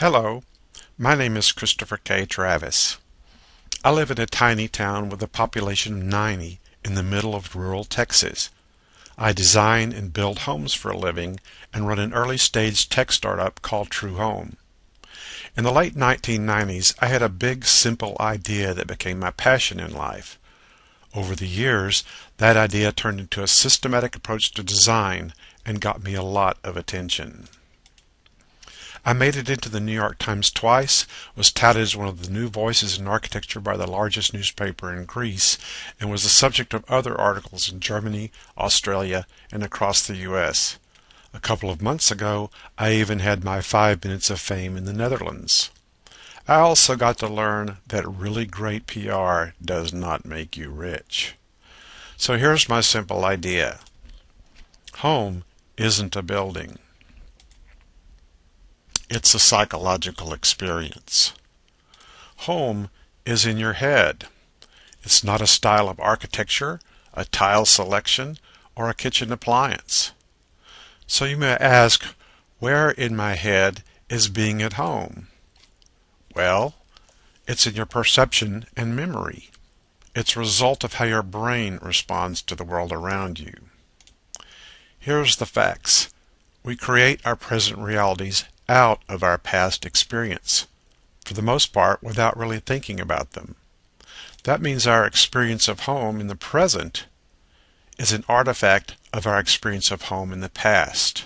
Hello, my name is Christopher K. Travis. I live in a tiny town with a population of 90 in the middle of rural Texas. I design and build homes for a living and run an early-stage tech startup called Truehome. In the late 1990s, I had a big, simple idea that became my passion in life. Over the years, that idea turned into a systematic approach to design and got me a lot of attention. I made it into the New York Times twice, was touted as one of the new voices in architecture by the largest newspaper in Greece, and was the subject of other articles in Germany, Australia, and across the U.S. A couple of months ago, I even had my 5 minutes of fame in the Netherlands. I also got to learn that really great PR does not make you rich. So here's my simple idea. Home isn't a building. It's a psychological experience. Home is in your head. It's not a style of architecture, a tile selection, or a kitchen appliance. So you may ask, where in my head is being at home? Well, it's in your perception and memory. It's a result of how your brain responds to the world around you. Here's the facts. We create our present realities out of our past experience, for the most part without really thinking about them. That means our experience of home in the present is an artifact of our experience of home in the past.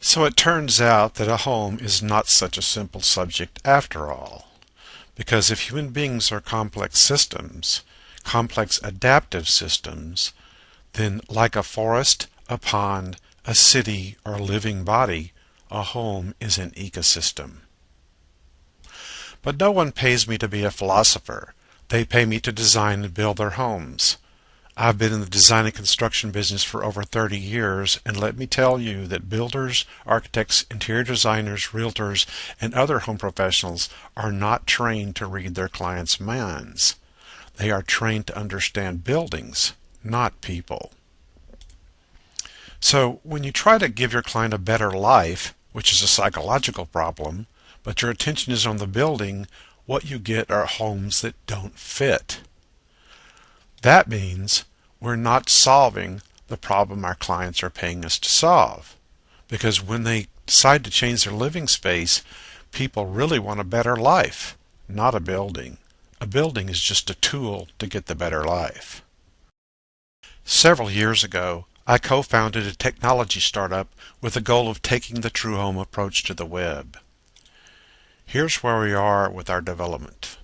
So it turns out that a home is not such a simple subject after all, because if human beings are complex systems, complex adaptive systems, then like a forest, a pond, a city, or a living body, a home is an ecosystem. But no one pays me to be a philosopher. They pay me to design and build their homes. I've been in the design and construction business for over 30 years, and let me tell you that builders, architects, interior designers, realtors, and other home professionals are not trained to read their clients' minds. They are trained to understand buildings, not people. So when you try to give your client a better life, which is a psychological problem, but your attention is on the building, what you get are homes that don't fit. That means we're not solving the problem our clients are paying us to solve. Because when they decide to change their living space, people really want a better life, not a building. A building is just a tool to get the better life. Several years ago, I co-founded a technology startup with the goal of taking the Truehome approach to the web. Here's where we are with our development.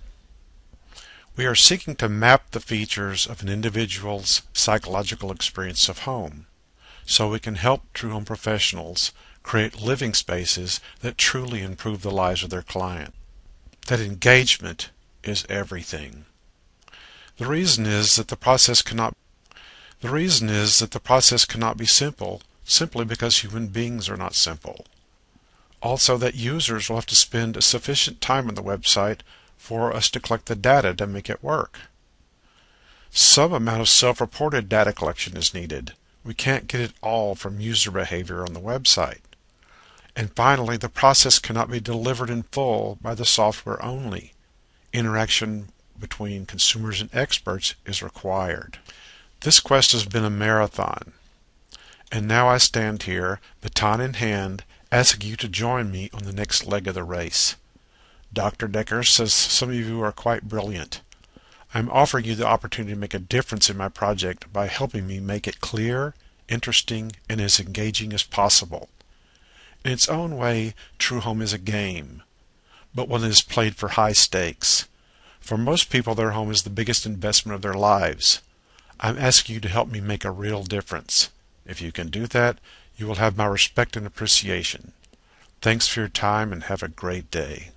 We are seeking to map the features of an individual's psychological experience of home, so we can help Truehome professionals create living spaces that truly improve the lives of their client. That engagement is everything. The reason is that the process cannot be simple simply because human beings are not simple. Also that users will have to spend a sufficient time on the website for us to collect the data to make it work. Some amount of self-reported data collection is needed. We can't get it all from user behavior on the website. And finally, the process cannot be delivered in full by the software only. Interaction between consumers and experts is required. This quest has been a marathon, and now I stand here, baton in hand, asking you to join me on the next leg of the race. Dr. Dekkers says some of you are quite brilliant. I'm offering you the opportunity to make a difference in my project by helping me make it clear, interesting, and as engaging as possible. In its own way, Truehome is a game, but one that is played for high stakes. For most people, their home is the biggest investment of their lives. I'm asking you to help me make a real difference. If you can do that, you will have my respect and appreciation. Thanks for your time and have a great day.